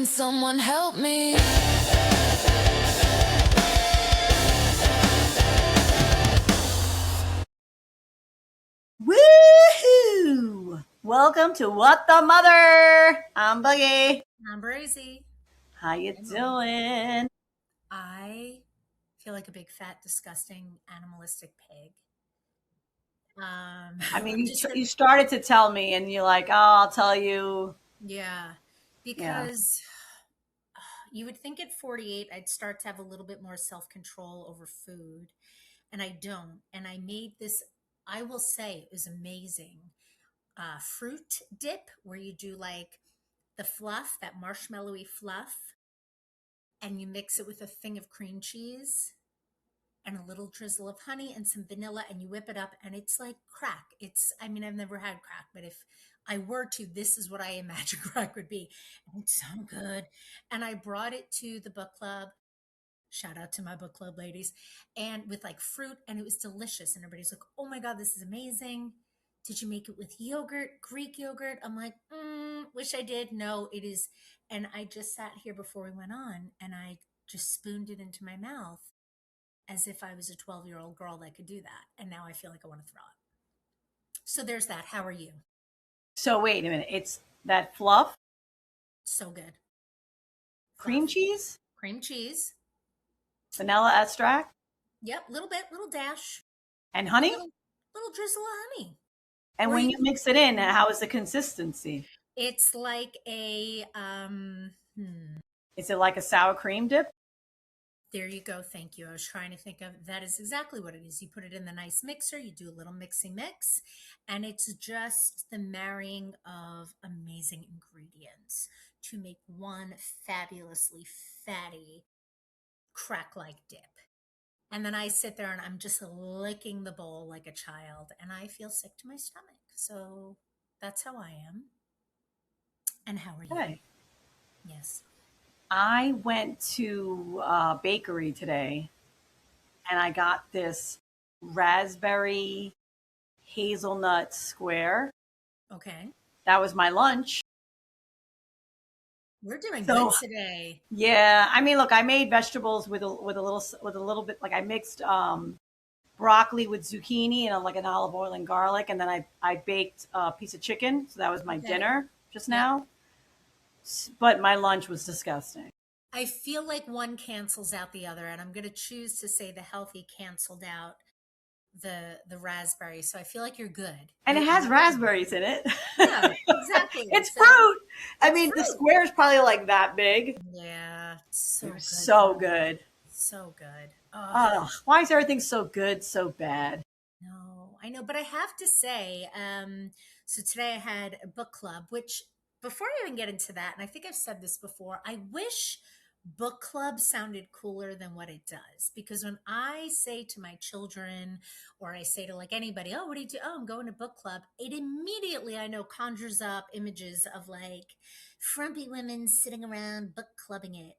Can someone help me? Woohoo! Welcome to What the Mother. I'm Boogie. I'm Breizy. How you doing? I feel like a big, fat, disgusting, animalistic pig. I mean, I'm just you started to tell me, and you're like, "Oh, I'll tell you." yeah, Yeah. because you would think at 48 I'd start to have a little bit more self control over food, and I don't. And I made this. I will say it was amazing. Fruit dip where you do like the fluff, that marshmallowy fluff, and you mix it with a thing of cream cheese and a little drizzle of honey and some vanilla, and you whip it up, and it's like crack. I mean, I've never had crack, but if I were to, this is what I imagine crack would be. And it's so good. And I brought it to the book club. Shout out to my book club ladies. And with like fruit, and it was delicious. And everybody's like, oh my God, this is amazing. Did you make it with yogurt, Greek yogurt? I'm like, wish I did. No, it is. And I just sat here before we went on, and I just spooned it into my mouth as if I was a 12-year-old girl that could do that. And now I feel like I want to throw up. So there's that. How are you? So wait a minute. It's that fluff, So good. cream Fluff, cheese, cream cheese. vanilla extract, Yep, little bit, little dash, and a honey. little drizzle of honey. And Or when you you can, mix it in, how is the consistency? it's like a Is it like a sour cream dip? there you go. Thank you. I was trying to think of that is exactly what it is. You put it in the nice mixer, you do a little mixing mix, and it's just the marrying of amazing ingredients to make one fabulously fatty crack like dip. And then I sit there and I'm just licking the bowl like a child and I feel sick to my stomach. So that's how I am. And how are you? Okay. Yes. I went to a bakery today, and I got this raspberry hazelnut square. Okay. That was my lunch. We're doing good So today. yeah, I mean, look, I made vegetables with a little bit, like I mixed broccoli with zucchini and like an olive oil and garlic, and then I baked a piece of chicken. So that was my Okay. dinner just Yep. now. But my lunch was disgusting. I feel like one cancels out the other, and I'm going to choose to say the healthy canceled out the raspberry. So I feel like you're good. And it has You're good. raspberries in it. Yeah, exactly. It's So fruit. I it's mean, the fruit. square is probably like that big. Yeah, it's It so was good so though. good. So good. Oh, Oh, why is everything so good, so bad? no, I know, but I have to say, so today I had a book club, which before I even get into that, and I think I've said this before, I wish book club sounded cooler than what it does. Because when I say to my children, or I say to like anybody, oh, what do you do? Oh, I'm going to book club. It immediately, I know, conjures up images of like frumpy women sitting around book clubbing it.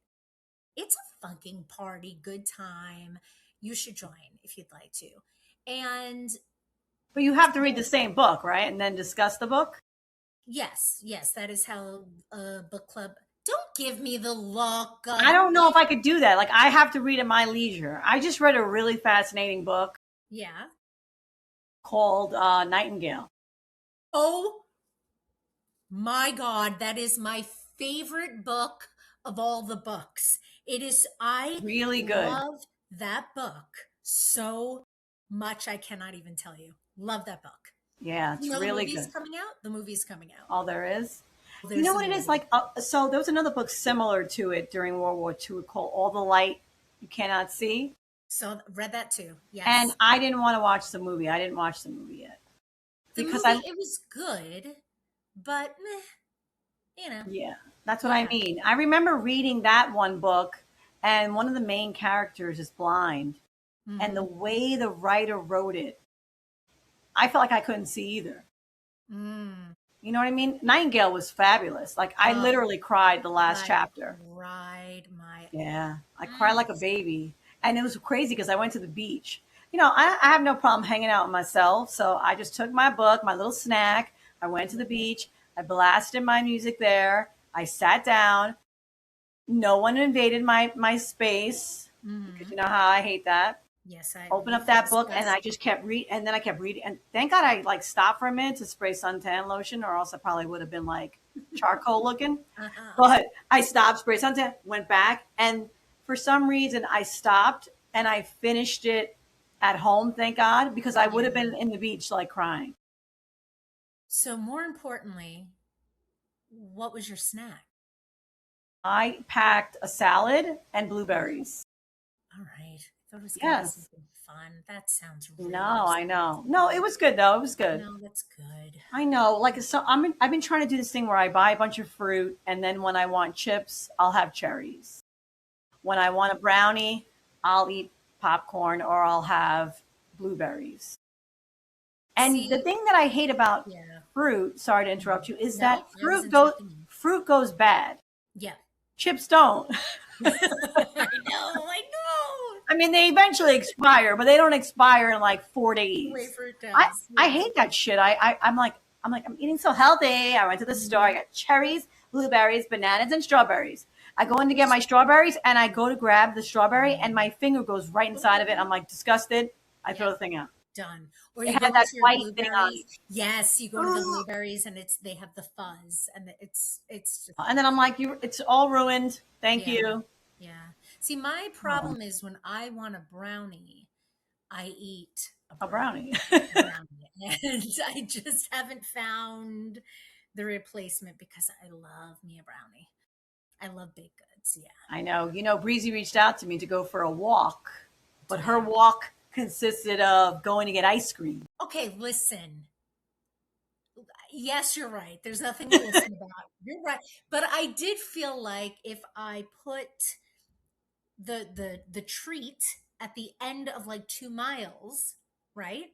It's a fucking party, good time. You should join if you'd like to. And But you have to read the same book, right? And then discuss the book. yes, yes, that is how a book club. Don't give me the look. I don't know if I could do that. Like, I have to read at my leisure. I just read a really fascinating book Yeah. called Nightingale. Oh my God, that is my favorite book of all the books. It is, I Really good. love that book so much. I cannot even tell you. Love that book. Yeah, You it's know, the really movie's good. coming out? The movie's coming out. All there is. You There's know a what it is movie. like? So there was another book similar to it during World War II called All the Light You Cannot See. So read that too. And Yes. I didn't want to watch the movie. I didn't watch the movie yet The because movie, it was good, but meh, yeah, that's what I yeah. mean. I remember reading that one book, and one of the main characters is blind, and the Hmm. way the writer wrote it, I felt like I couldn't see either. Mm. You know what I mean? Nightingale was fabulous. Like, I Oh, literally cried the last I chapter. cried my Yeah, I cried like a eyes. baby. And it was crazy because I went to the beach. I have no problem hanging out with myself. So I just took my book, my little snack. I went to the Love it. beach. I blasted my music there. I sat down. No one invaded my space because Hmm. you know how I hate that. Yes, Open up we've that book and I discussed. just kept reading, and then I kept reading, and thank God I like stopped for a minute to spray suntan lotion, or else I probably would have been like charcoal looking. Uh-huh. But I stopped, sprayed suntan, went back, and for some reason I stopped and I finished it at home. Thank God, because I would have Yeah. been in the beach like crying. So more importantly, what was your snack? I packed a salad and blueberries. All right. I thought it was going to be Yes. something fun. That sounds really No, I know. No, it responsible. was good though. It was good. No, that's good. I know. Like so, I've been trying to do this thing where I buy a bunch of fruit, and then when I want chips, I'll have cherries. When I want a brownie, I'll eat popcorn or I'll have blueberries. And the See, thing that I hate about yeah. fruit, sorry to Mhm. interrupt you, is that No, I was interrupting you. fruit goes bad. Yeah. Chips don't. I know. I know. I mean, they eventually expire, but they don't expire in like 4 days. Wafer I does. I Yeah. hate that shit. I'm eating so healthy. I went to the store. I Mhm. got cherries, blueberries, bananas, and strawberries. I go in to get my strawberries, and I go to grab the strawberry, and my finger goes right inside of it. I'm like disgusted. I throw Yep. the thing out. Done. Or It you had go that into your white thing on blueberries. Yes, you go to the it. blueberries and they have the fuzz and it's just And then I'm like, it's all ruined. Thank yeah. you. Yeah. See, my Oh, problem is when I want a brownie, I eat a a brownie. brownie. And I just haven't found the replacement because I love me a brownie. I love baked goods. Yeah. I know. You know, Breezy reached out to me to go for a walk, but her Yeah. walk consisted of going to get ice cream. Okay, listen. Yes, you're right. There's nothing to listen about. You're right. But I did feel like if I put the treat at the end of like 2 miles, right?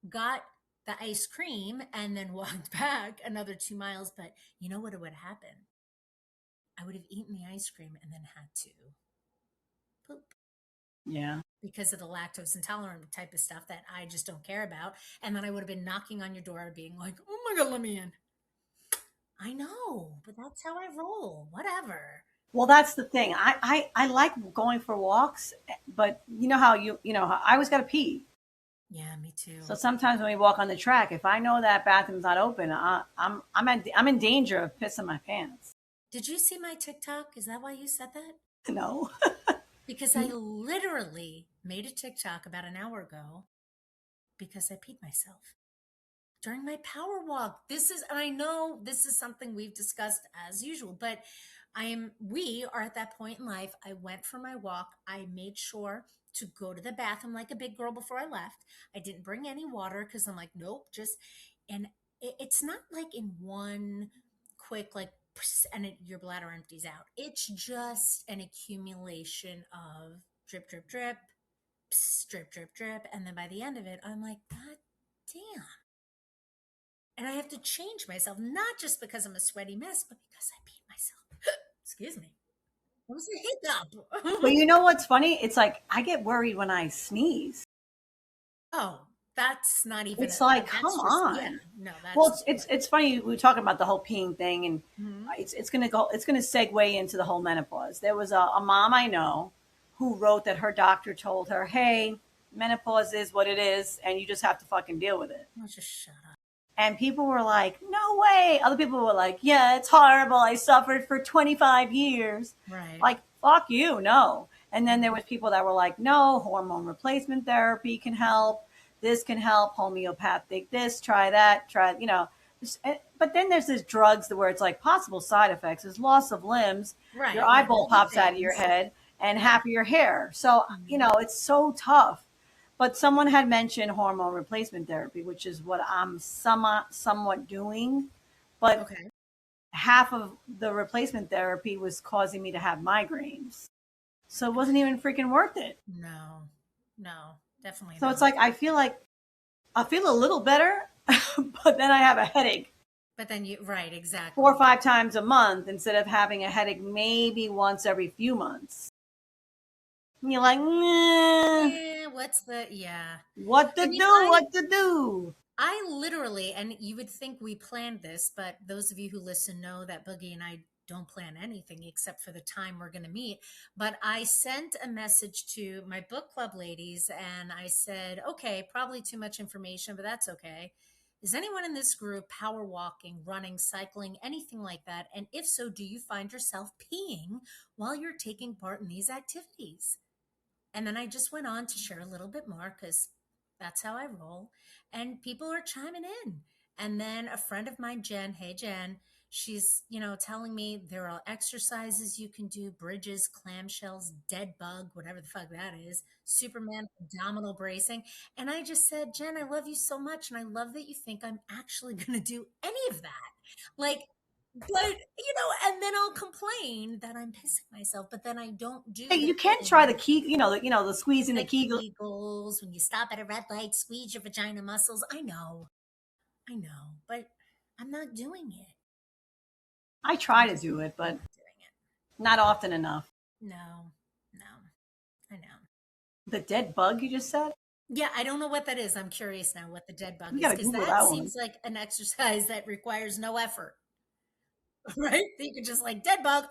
Got the ice cream and then walked back another 2 miles. But you know what would happen? I would have eaten the ice cream and then had to poop Yeah. because of the lactose intolerant type of stuff that I just don't care about. And then I would have been knocking on your door being like, oh my God, let me in. I know, but that's how I roll. Whatever. Well, that's the thing. I like going for walks, but you know how how I always got to pee. Yeah, me too. So sometimes when we walk on the track, if I know that bathroom's not open, I'm in danger of pissing my pants. Did you see my TikTok? Is that why you said that? No. Because I literally made a TikTok about an hour ago because I peed myself during my power walk. I know this is something we've discussed as usual, but we are at that point in life. I went for my walk. I made sure to go to the bathroom like a big girl before I left. I didn't bring any water because I'm like, nope, and it's not like in one quick, like, your bladder empties out. It's just an accumulation of drip, drip, drip, drip, drip, drip. And then by the end of it, I'm like, God damn. And I have to change myself, not just because I'm a sweaty mess, but because I peed myself. Excuse me. It was a But hiccup. you know what's funny? It's like I get worried when I sneeze. Oh, that's not even It's like, come that's just, yeah, on. no, Well, that's, it's funny we were talking about the whole peeing thing, and mhm. it's gonna segue into the whole menopause. There was a mom I know who wrote that her doctor told her, "Hey, menopause is what it is, and you just have to fucking deal with it." Oh, just shut up. And people were like, "No way!" Other people were like, "Yeah, it's horrible. I suffered for 25 years." Right. Like, fuck you, no. And then there Mhm. was people that were like, "No, hormone replacement therapy can help. This can help. Homeopathic this, try that, try, But then there's this drugs where it's like possible side effects is loss of limbs, your Right, right. eyeball All the pops out of your things. head, and half of your hair. So, Mhm. it's so tough. But someone had mentioned hormone replacement therapy, which is what I'm somewhat doing. But Okay. half of the replacement therapy was causing me to have migraines. So it wasn't even freaking worth it. No, no, definitely So it's not. like I feel a little better, but then I have a headache But then right, 4 or exactly. 5 times a month instead of having a headache maybe once every few months. And you're like, "Nah, Yeah, yeah. what I to mean, do? What to do?" I literally, and you would think we planned this, but those of you who listen know that Boogie and I don't plan anything except for the time we're going to meet. But I sent a message to my book club ladies and I said, okay, probably too much information, but that's okay. Is anyone in this group power walking, running, cycling, anything like that? And if so, do you find yourself peeing while you're taking part in these activities? And then I just went on to share a little bit more because that's how I roll. And people are chiming in. And then a friend of mine, Jen, hey, Jen, she's, telling me there are exercises you can do, bridges, clamshells, dead bug, whatever the fuck that is, Superman, abdominal bracing. And I just said, Jen, I love you so much. And I love that you think I'm actually going to do any of that. Like, but, and then I'll complain that I'm pissing myself, but then I don't do Hey, the you can try the thing key, the squeezing the like kegel. Kegels, when you stop at a red light, squeeze your vagina muscles. I know, but I'm not doing it. I I'm try to just do it, not but doing it. not often enough. No, no, I know. The dead bug you just said? Yeah, I don't know what that is. I'm curious now what the dead bug We is gotta because Google that that one. seems like an exercise that requires no effort, right? That you can just like dead bug,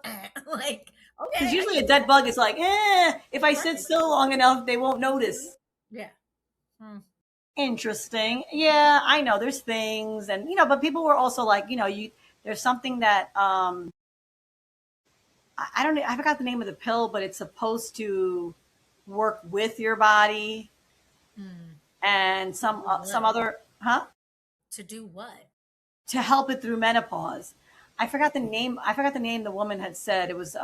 like Because okay, I usually can a do dead bug is like, if I that, sit right? still long enough, they won't notice. Yeah. Hmm. Interesting. Yeah, I know there's things, and but people were also like, there's something that I don't know, I forgot the name of the pill, but it's supposed to work with your body Hmm. and To do some what? other, huh? To do what? To help it through menopause. I forgot the name. I forgot the name the woman had said. It was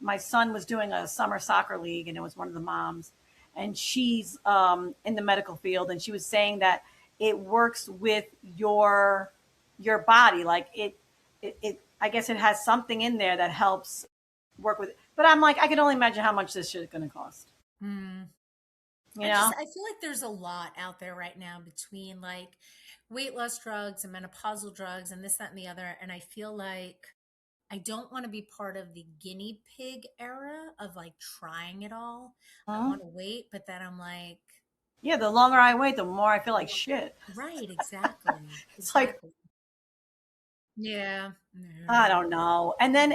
my son was doing a summer soccer league, and it was one of the moms, and she's in the medical field, and she was saying that it works with your body, like it. I guess it has something in there that helps work with it. But I'm like, I can only imagine how much this shit is going to cost. Hmm. You know? I feel like there's a lot out there right now between like weight loss drugs and menopausal drugs and this, that, and the other. And I feel like I don't want to be part of the guinea pig era of like trying it all. I Huh? want to wait, but then I'm like, Yeah. The longer I wait, the more I feel like shit. right, exactly. It's like, Exactly. Yeah. I No. don't know. And then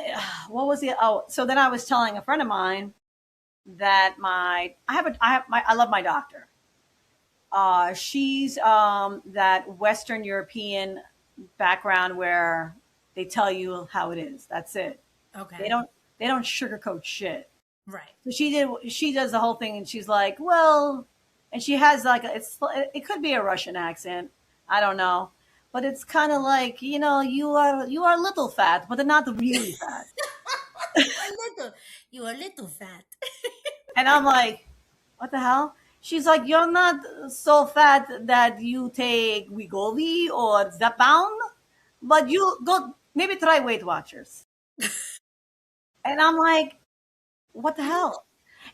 what was the so then I was telling a friend of mine that I love my doctor. She's that Western European background where they tell you how it is. That's it. They Okay. don't they don't sugarcoat shit. Right. So she does the whole thing and she's like, "Well," and she has like it could be a Russian accent. I don't know. But it's kind of like, you are a little fat, but not really fat. You are little. You are little fat. And I'm like, what the hell? She's like, you're not so fat that you take Wegovy or Zepbound, but you go maybe try Weight Watchers. And I'm like, what the hell?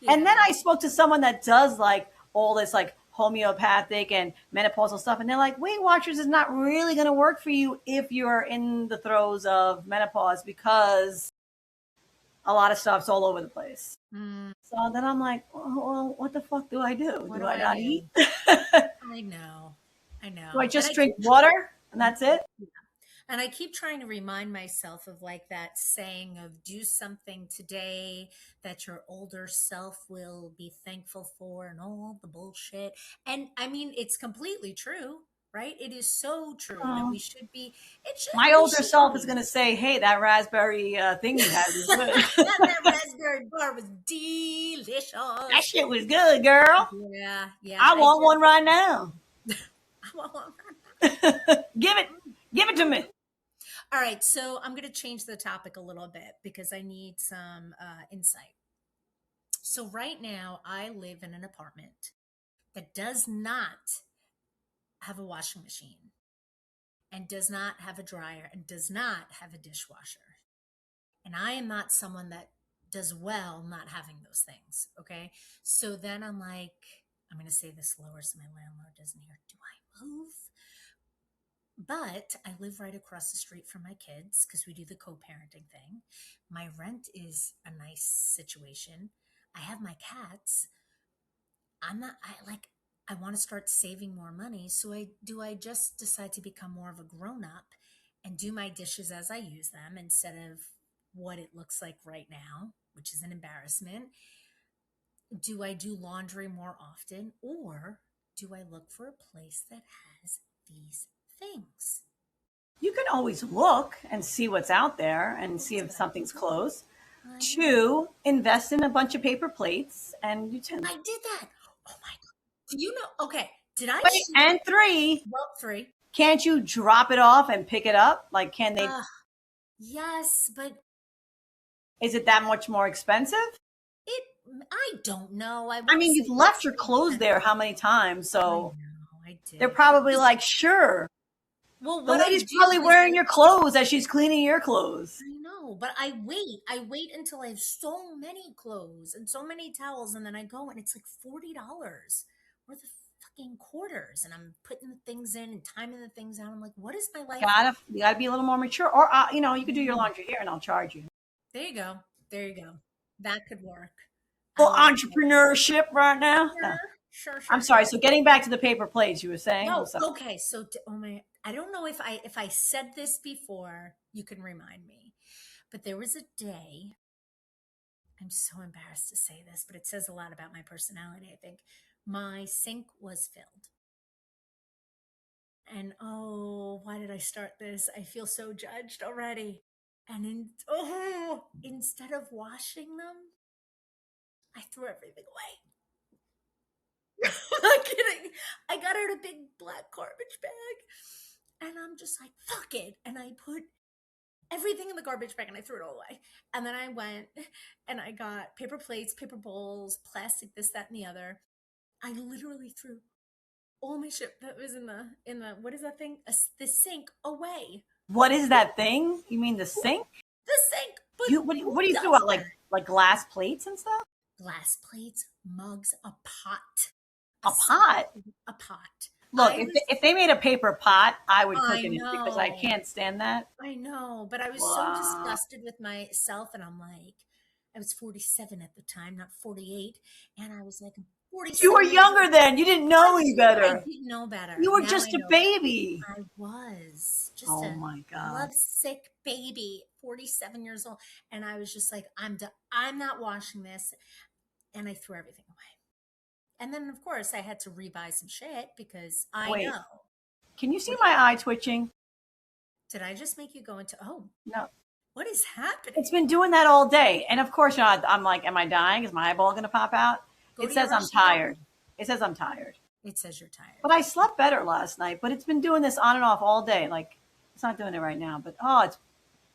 And then Yeah. I spoke to someone that does like all this like homeopathic and menopausal stuff, and they're like, Weight Watchers is not really going to work for you if you're in the throes of menopause because a lot of stuff's all over the place. Mm, So then I'm like, well, what the fuck do I do? what Do do I I not eat? do? I know. I Do I know. And just drink water and that's it? and I keep trying to remind myself of like that saying of do something today that your older self will be thankful for and all the bullshit. And I mean, it's completely true, right? It is so true that Oh, we should be, it should, my we older should self is be. going to say, hey, that raspberry thing you had was good. That raspberry bar was That delicious. shit was good, girl. Yeah, yeah. I want one right now. give it, give it to me. All right, so I'm going to change the topic a little bit because I need some insight. So, right now, I live in an apartment that does not have a washing machine and does not have a dryer and does not have a dishwasher. And I am not someone that does well not having those things. Okay. So then I'm like, I'm going to say this lower so my landlord doesn't hear. Do I move? But I live right across the street from my kids because we do the co parenting thing. My rent is a nice situation. I have my cats. I'm not, I like, I want to start saving more money. So I just decide to become more of a grown up and do my dishes as I use them instead of what it looks like right now, which is an embarrassment. Do I do laundry more often, or do I look for a place that has these things? You can always look and see what's out there and see That's if what I something's do. closed. I know. Two, invest in a bunch of paper plates and utensils. I did that. Oh my God. Do you know? Okay. Did I Wait, share? and three, Well, three. can't you drop it off and pick it up? Like, can they? Uh, yes, but Is it that much more expensive? it, I don't know. I I want to mean, say you've left yes, your they clothes can. there how many times? I So know, I they're did. probably Just, like, sure. well, The what I lady's do probably is wearing your clothes as she's cleaning your clothes. I know, but I wait. I wait until I have so many clothes and so many towels, and then I go and it's like $40 worth of fucking quarters, and I'm putting the things in and timing the things out. I'm like, what is my life like? You gotta be a little more mature, or you could do your Mm, laundry here, and I'll charge you. there you go. There you go. That could work. I Well, like that. entrepreneurship right now. No. Sure, sure, I'm sure, sorry. sure. So getting back to the paper plates, you were saying. I'm No, sorry. okay. So, oh my, I don't know if I said this before. You can remind me. But there was a day. I'm so embarrassed to say this, but it says a lot about my personality. I think my sink was filled, and oh, why did I start this? I feel so judged already. And instead of washing them, I threw everything away. I'm not kidding. I got out a big black garbage bag and I'm just like, fuck it. And I put everything in the garbage bag and I threw it all away. And then I went and I got paper plates, paper bowls, plastic, this, that, and the other. I literally threw all my shit that was in the what is that thing? The sink away. What is that thing? You mean the sink? The sink. But What who do you throw does out that? like glass plates and stuff? Glass plates, mugs, a pot, a A pot. spoon, a pot. Look, I was if they made a paper pot, I would cook I in it because I know. can't stand that. I know, but I was so Wow. disgusted with myself, and I'm like, I was 47 at the time, not 48, and I was like, I'm You were 47 years younger old. then. You didn't know any I better. didn't know better. You were Now just I a know better. baby. I was just Oh a my God. lovesick baby, 47 years old, and I was just like, I'm done. I'm not washing this, and I threw everything away. And then, of course, I had to rebuy some shit because I Wait, know. can you see What my eye twitching? did I just make you go into? Oh, No. what is It's happening? been doing that all day. And of course, I'm like, am I dying? Is my eyeball going to pop out? Go It to your says I'm Russian doll. tired. It says I'm tired. It says you're tired. But I slept better last night, but it's been doing this on and off all day. Like, it's not doing it right now, but oh, it's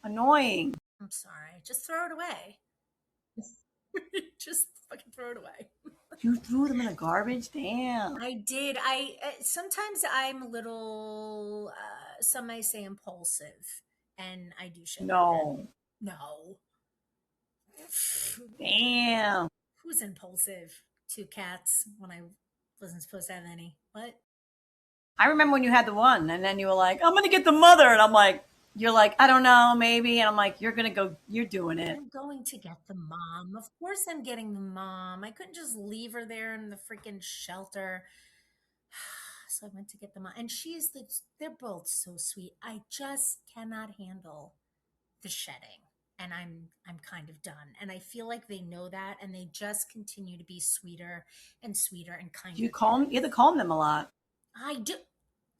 annoying. I'm sorry. Just throw it away. Just fucking throw it away. You threw them in the garbage? Damn. I did. I sometimes I'm a little. Some may say impulsive, and I do shit like that. No. No, Damn. who's impulsive? Two cats when I wasn't supposed to have any. What? I remember when you had the one, and then you were like, I'm going to get the mother. And I'm like, you're like, I don't know, maybe. And I'm like, you're going to go, you're doing it. I'm going to get the mom. Of course, I'm getting the mom. I couldn't just leave her there in the freaking shelter. So I went to get the mom, and they're both so sweet. I just cannot handle the shedding, and I'm kind of done. And I feel like they know that, and they just continue to be sweeter and sweeter and You kinder calm, you have to calm them a lot. I do.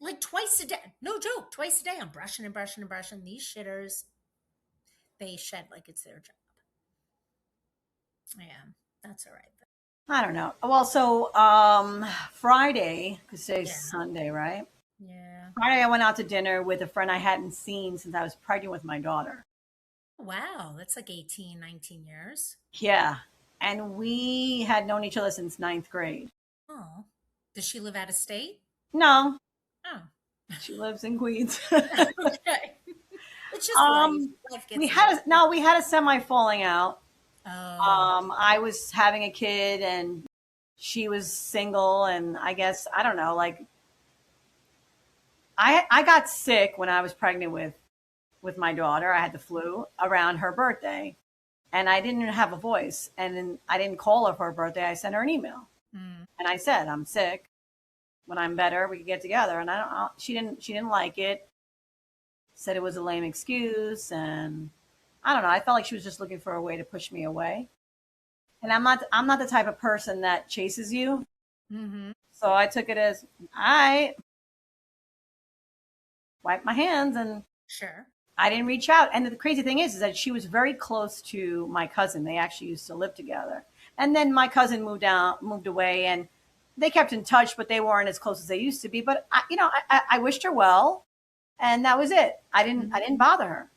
Like twice a day. No joke. Twice a day. I'm brushing and brushing and brushing. These shitters, they shed like it's their job. Yeah, that's all right. I don't know. Well, so Friday, because today's Yeah. Sunday, right? Yeah. Friday, I went out to dinner with a friend I hadn't seen since I was pregnant with my daughter. Wow. That's like 18, 19 years. Yeah. And we had known each other since ninth grade. Oh. Does she live out of state? No, Oh. she lives in Queens. Okay. It's just life. Life We gets in the had way. we had a semi falling out. Oh. I was having a kid and she was single, and I guess I don't know. Like I got sick when I was pregnant with my daughter. I had the flu around her birthday, and I didn't have a voice, and then I didn't call her for her birthday. I sent her an email, Mm. and I said I'm sick. When I'm better, we could get together. And I don't. She didn't like it. Said it was a lame excuse, and I don't know. I felt like she was just looking for a way to push me away. And I'm not the type of person that chases you. Mm-hmm. So I took it as I wiped my hands and Sure. I didn't reach out. And the crazy thing is that she was very close to my cousin. They actually used to live together. And then my cousin moved away, and they kept in touch, but they weren't as close as they used to be. But I wished her well, and that was it. I Mm-hmm. didn't bother her.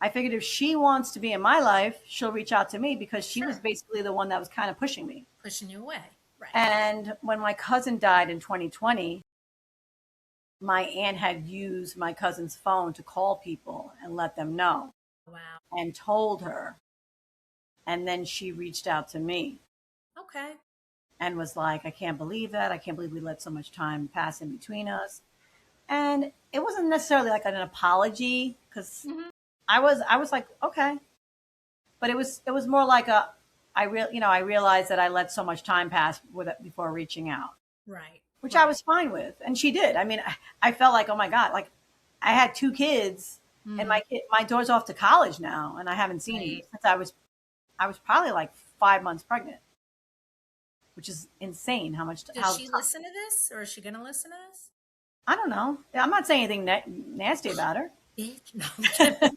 I figured if she wants to be in my life, she'll reach out to me because she was Sure. basically the one that was kind of pushing me. Pushing you away. Right. And when my cousin died in 2020, my aunt had used my cousin's phone to call people and let them know Wow. and told her. And then she reached out to me Okay. and was like, I can't believe that. I can't believe we let so much time pass in between us. And it wasn't necessarily like an apology because Mm-hmm. I was like, okay. But it was more like I realized that I let so much time pass with it before reaching out, Right. which I Right. was fine with. And she did. I mean, I felt like, oh my God, like I had two kids and Mm-hmm. my daughter's off to college now and I haven't seen you Right. since I was probably like 5 months pregnant, which is insane how much, Does how, she listen to this, or is she going to listen to this? I don't know. I'm not saying anything nasty about her. Bitch. No, I'm kidding.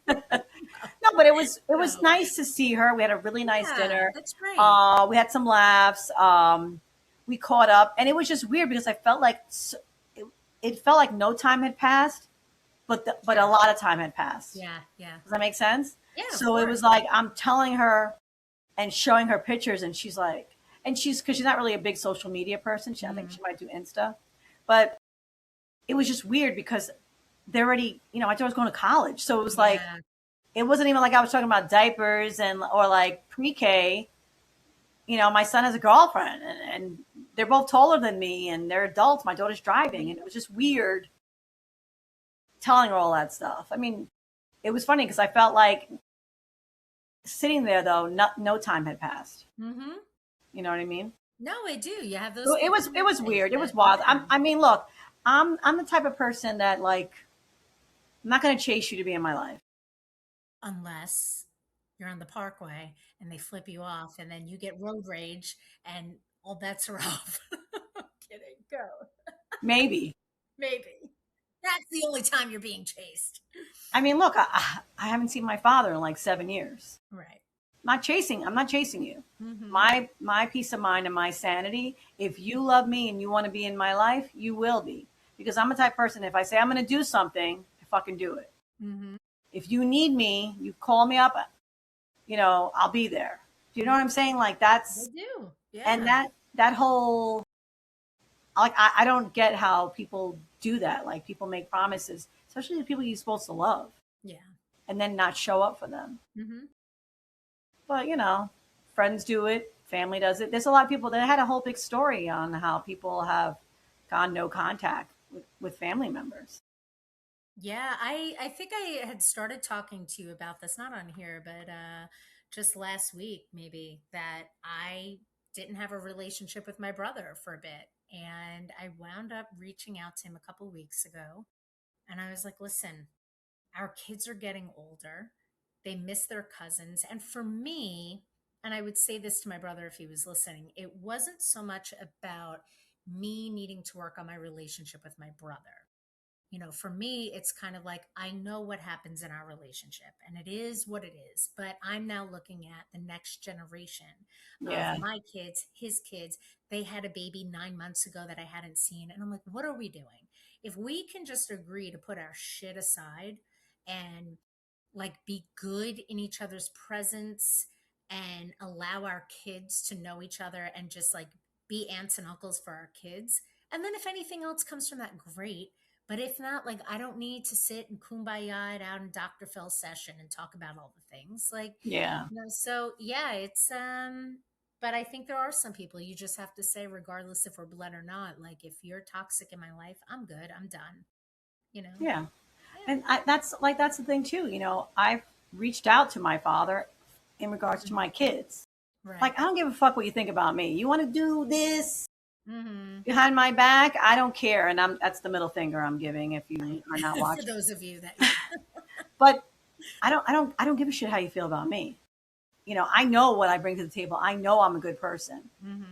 No, but it was No. nice to see her. We had a really nice Yeah, dinner. that's great. We had some laughs. We caught up, and it was just weird because I felt like it felt like no time had passed, but a Sure. lot of time had passed. Yeah. Yeah. Does that make sense? Yeah. Of So it course. was like I'm telling her and showing her pictures, and she's like, and she's because she's not really a big social media person. I think Mm-hmm. she might do Insta, but it was just weird because they're already, my daughter's going to college, so it was like Yeah. it wasn't even like I was talking about diapers and or like pre-K. My son has a girlfriend and they're both taller than me and they're adults. My daughter's driving, and it was just weird telling her all that stuff. I mean, it was funny because I felt like sitting there though, no time had passed. Mm-hmm. You know what I mean? No, I do. You have those So it people was in it your was life weird. It was that, wild. yeah. I mean, look, I'm the type of person that like I'm not going to chase you to be in my life. Unless you're on the parkway and they flip you off and then you get road rage and all bets are off. Kidding. Go. Maybe. Maybe. That's the only time you're being chased. I mean, look, I haven't seen my father in like 7 years. Right. I'm not chasing you. Mm-hmm. My peace of mind and my sanity, if you love me and you want to be in my life, you will be. Because I'm a type of person, if I say I'm going to do something, I fucking do it. Mm-hmm. If you need me, you call me up, I'll be there. Do you know what I'm saying? Like They that's do. and Yeah. that whole like I don't get how people do that. Like people make promises, especially the people you're supposed to love, Yeah. and then not show up for them. Mm-hmm. But friends do it, family does it. There's a lot of people that had a whole big story on how people have gone no contact with family members. Yeah, I think I had started talking to you about this, not on here, but just last week maybe, that I didn't have a relationship with my brother for a bit. And I wound up reaching out to him a couple weeks ago. And I was like, listen, our kids are getting older. They miss their cousins. And for me, and I would say this to my brother if he was listening, it wasn't so much about me needing to work on my relationship with my brother. For me, it's kind of like I know what happens in our relationship and it is what it is. But I'm now looking at the next generation of Yeah, my kids, his kids. They had a baby 9 months ago that I hadn't seen. And I'm like, what are we doing? If we can just agree to put our shit aside and like be good in each other's presence and allow our kids to know each other and just like be aunts and uncles for our kids. And then if anything else comes from that, great. But if not, like I don't need to sit and kumbaya it out in Dr. Phil's session and talk about all the things. yeah, So yeah, it's but I think there are some people you just have to say, regardless if we're blood or not, like if you're toxic in my life, I'm good, I'm done. You know? yeah. Yeah. And that's the thing too. I've reached out to my father in regards to my kids. Right. Like I don't give a fuck what you think about me. You want to do this Mm-hmm. behind my back? I don't care. And that's the middle finger I'm giving if you Right. are not For watching. those of you that, yeah. But I don't give a shit how you feel about me. I know what I bring to the table. I know I'm a good person. Hmm.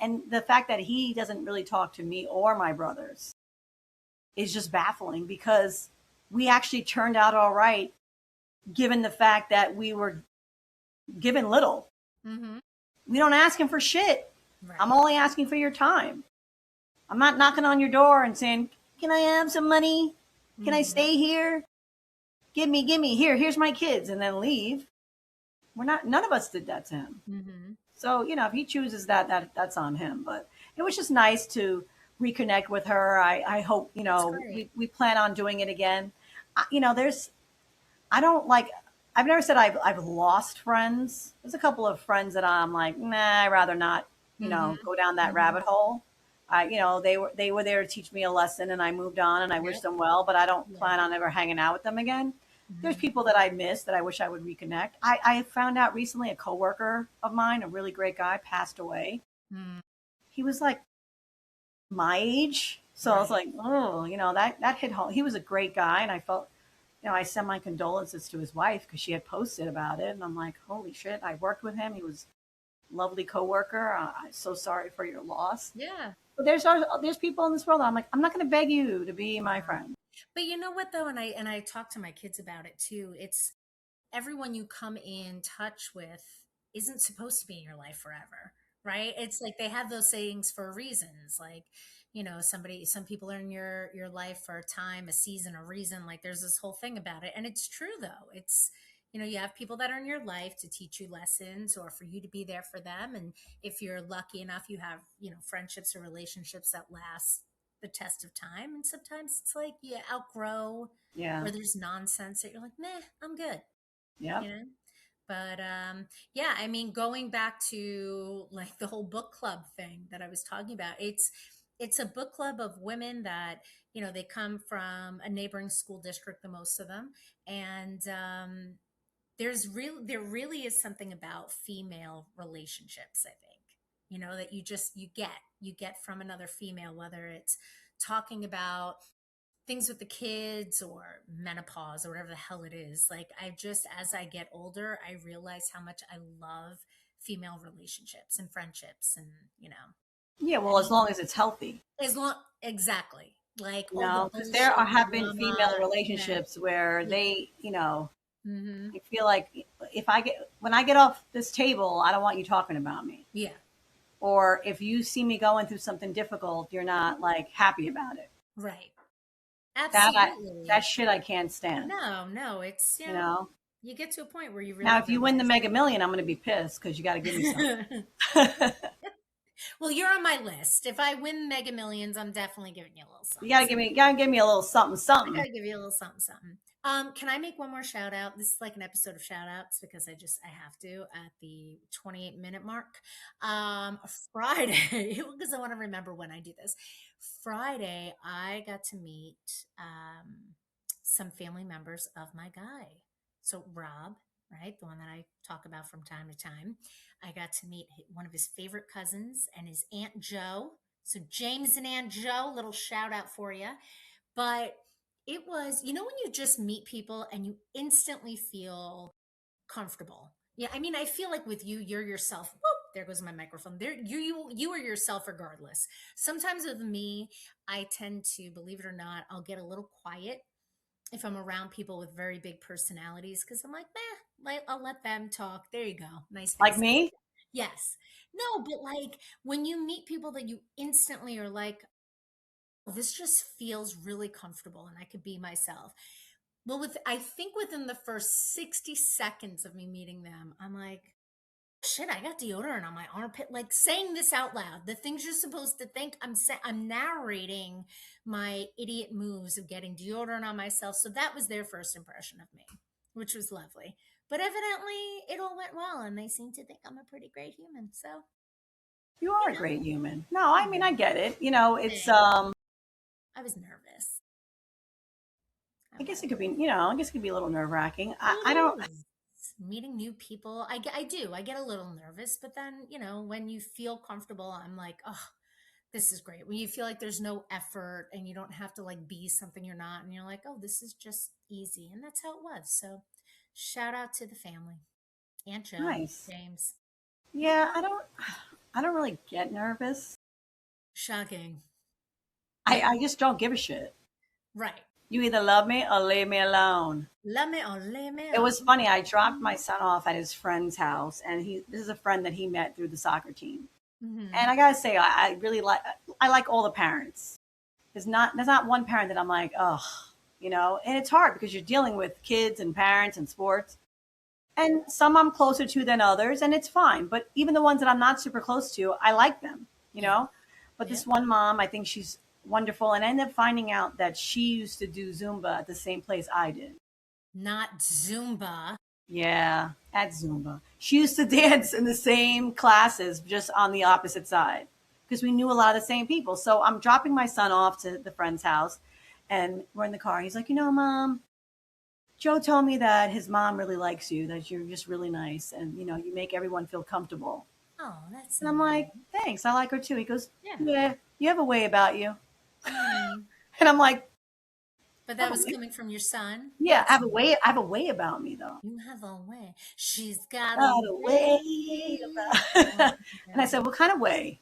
And the fact that he doesn't really talk to me or my brothers is just baffling because we actually turned out all right given the fact that we were given little. Hmm. We don't ask him for shit. I'm Right. only asking for your time. I'm not knocking on your door and saying, "Can I have some money? Can I Hmm. stay here? Give me here's my kids," and then leave. We're not. None of us did that to him. Hmm. So if he chooses that's on him. But it was just nice to reconnect with her. I hope That's great. we plan on doing it again. There's I don't like. I've never said I've lost friends. There's a couple of friends that I'm like, nah, I'd rather not. Hmm. Go down that Hmm. rabbit hole. They were there to teach me a lesson, and I moved on, and I wish Yep. them well. But I don't Yeah. plan on ever hanging out with them again. There's Hmm. people that I miss that I wish I would reconnect. I found out recently a coworker of mine, a really great guy, passed away. Mm. He was like my age, so I was Right. like, oh, that hit home. He was a great guy, and I felt I sent my condolences to his wife because she had posted about it, and I'm like, holy shit! I worked with him. He was a lovely coworker. I'm so sorry for your loss. Yeah. But there's people in this world. I'm like, I'm not going to beg you to be my Yeah. friend. But you know what though, and I talk to my kids about it too. It's everyone you come in touch with isn't supposed to be in your life forever, right? It's like they have those sayings for reasons. Like, some people are in your life for a time, a season, a reason. Like there's this whole thing about it. And it's true though. It's, you have people that are in your life to teach you lessons or for you to be there for them. And if you're lucky enough, you have, friendships or relationships that last the test of time. And sometimes it's like you outgrow Yeah. or there's nonsense that you're like, meh, I'm good you Yep. know but yeah, I mean, going back to like the whole book club thing that I was talking about, it's a book club of women that they come from a neighboring school district, the most of them. And there really is something about female relationships, I think, that you get from another female, whether it's talking about things with the kids or menopause or whatever the hell it is. Like, as I get older, I realize how much I love female relationships and friendships. And, Yeah. I Well, as mean, long as it's healthy, as long, exactly. Like all the because there are bullshit have been female drama. Yeah. relationships where Yeah. I Hmm. feel like if I get when I get off this table, I don't want you talking about me. Yeah. Or if you see me going through something difficult, you're not like happy about it. Right. That I, that Absolutely. shit I can't stand. No, no, it's, You know. you get to a point where you Now, really if you win the realize Mega Million, I'm going to be pissed because you got to give me something. it. Well, you're on my list. If I win Mega Millions, I'm definitely giving you a little You something. got to give me a little something, I something. gotta give you a little something, something. Can I make one more shout out? This is like an episode of shout outs because I have to at the 28-minute mark. Friday, because I want to remember when I do this. Friday, I got to meet some family members of my guy. So Rob, right, the one that I talk about from time to time. I got to meet one of his favorite cousins and his Aunt Joe. So James and Aunt Joe, little shout out for you. But it was, when you just meet people and you instantly feel comfortable. Yeah, I mean, I feel like with you, you're yourself. Whoop, there goes my microphone. There, you are yourself regardless. Sometimes with me, I tend to, believe it or not, I'll get a little quiet if I'm around people with very big personalities because I'm like, I'll let them talk. There you go, nice Like faces. me? Yes, no, but like when you meet people that you instantly are like, this just feels really comfortable and I could be myself. Well, I think within the first 60 seconds of me meeting them, I'm like, shit, I got deodorant on my armpit. Like saying this out loud, the things you're supposed to think, I'm narrating my idiot moves of getting deodorant on myself. So that was their first impression of me, which was lovely. But evidently it all went well and they seem to think I'm a pretty great human. So, You are you a know, great human. No, I mean I get it. It's thanks. I was nervous. I I guess was. it could be, I guess it could be a little nerve wracking. Well, I don't. it is. Meeting new people. I do. I get a little nervous, but then, when you feel comfortable, I'm like, oh, this is great. When you feel like there's no effort and you don't have to like be something you're not, and you're like, oh, this is just easy. And that's how it was. So, Shout out to the family. Aunt Joe, Nice. James. Yeah, I don't really get nervous. Shocking. I just don't give a shit. Right. You either love me or leave me alone. Let me It on. was funny. I dropped my son off at his friend's house, and this is a friend that he met through the soccer team. Mm-hmm. And I gotta say, I really I like all the parents. There's not one parent that I'm like, ugh, you know. And it's hard because you're dealing with kids and parents and sports, and some I'm closer to than others, and it's fine. But even the ones that I'm not super close to, I like them, you Yeah. know. But Yeah. this one mom, I think she's wonderful, and I ended up finding out that she used to do Zumba at the same place I did. Not Zumba. Yeah, at Zumba. She used to dance in the same classes, just on the opposite side, because we knew a lot of the same people. So I'm dropping my son off to the friend's house, and we're in the car. He's like, you know, Mom, Joe told me that his mom really likes you, that you're just really nice, and you know, you make everyone feel comfortable. Oh, that's And I'm nice. like, thanks, I like her too. He goes, Yeah. yeah, you have a way about you. Mm. And I'm like, But I that have a was way. coming from your son. Yeah, I That's have a way. I have a way about me, though. you have a way. She's got a Got a way way. Oh, about. And I yeah. said, what kind of way?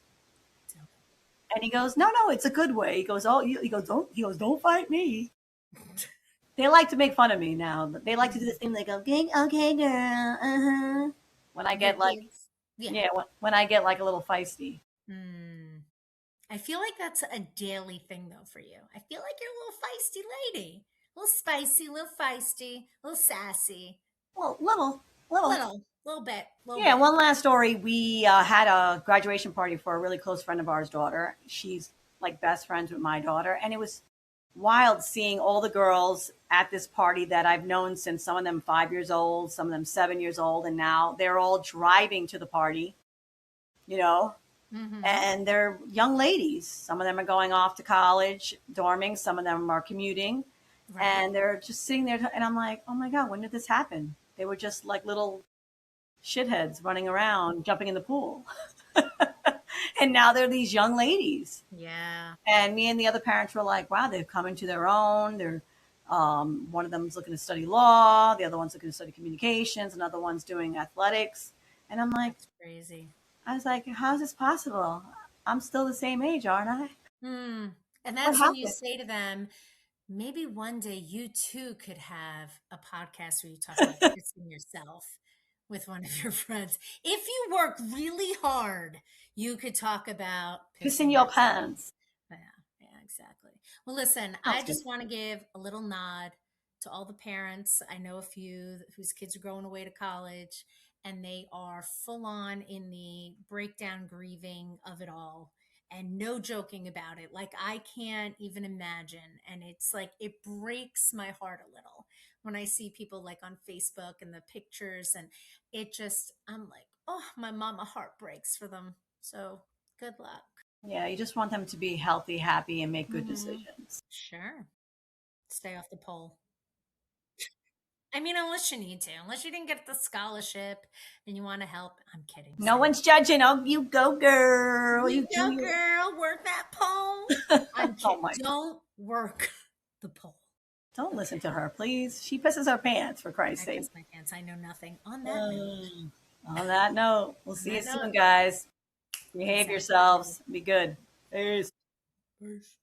Tell And he goes, no, no, it's a good way. He goes, oh, he goes, don't fight me. They like to make fun of me now. They like to do me. this thing. They go, okay, girl, when I Your get like, kids. Yeah. yeah, when I get like a little feisty. Mm. I feel like that's a daily thing though for you. I feel like you're a little feisty lady. A little spicy, a little feisty, a little sassy. Well, little. Little Yeah, bit. one last story. We had a graduation party for a really close friend of ours' daughter. She's like best friends with my daughter. And it was wild seeing all the girls at this party that I've known since some of them 5 years old, some of them 7 years old. And now they're all driving to the party, you know, Mm-hmm. and they're young ladies. Some of them are going off to college, dorming, some of them are commuting. Right. And they're just sitting there. And I'm like, oh my God, when did this happen? They were just like little shitheads running around, jumping in the pool. And now they're these young ladies. Yeah. And me and the other parents were like, wow, they've come into their own. They're one of them's looking to study law, the other one's looking to study communications, another one's doing athletics. And I'm like, That's crazy. I was like, how's this possible? I'm still the same age, aren't I? Hmm. And What that's when you happened? say to them, maybe one day you too could have a podcast where you talk about kissing yourself with one of your friends. If you work really hard, you could talk about Who's in pissing your yourself. pants? Yeah, yeah, exactly. Well, listen, I Sounds good. just want to give a little nod to all the parents. I know a few whose kids are going away to college and they are full on in the breakdown grieving of it all and no joking about it. Like I can't even imagine. And it's like, it breaks my heart a little when I see people like on Facebook and the pictures and it just, I'm like, oh, my mama heart breaks for them. So good luck. Yeah, you just want them to be healthy, happy, and make good Hmm. decisions. Sure. Stay off the pole. I mean, unless you need to, unless you didn't get the scholarship and you want to help. I'm kidding. No Stay. one's judging. Oh, you go, girl. You You do go, you. girl. Work that pole. I'm Oh kidding. my. Don't work the pole. Don't Okay. listen to her, please. She pisses her pants, for Christ's I sake. piss my pants. I know nothing. On that note, Um, on that note, we'll on see you that note, soon, guys. Behave exactly. yourselves. Be good. Peace. Peace.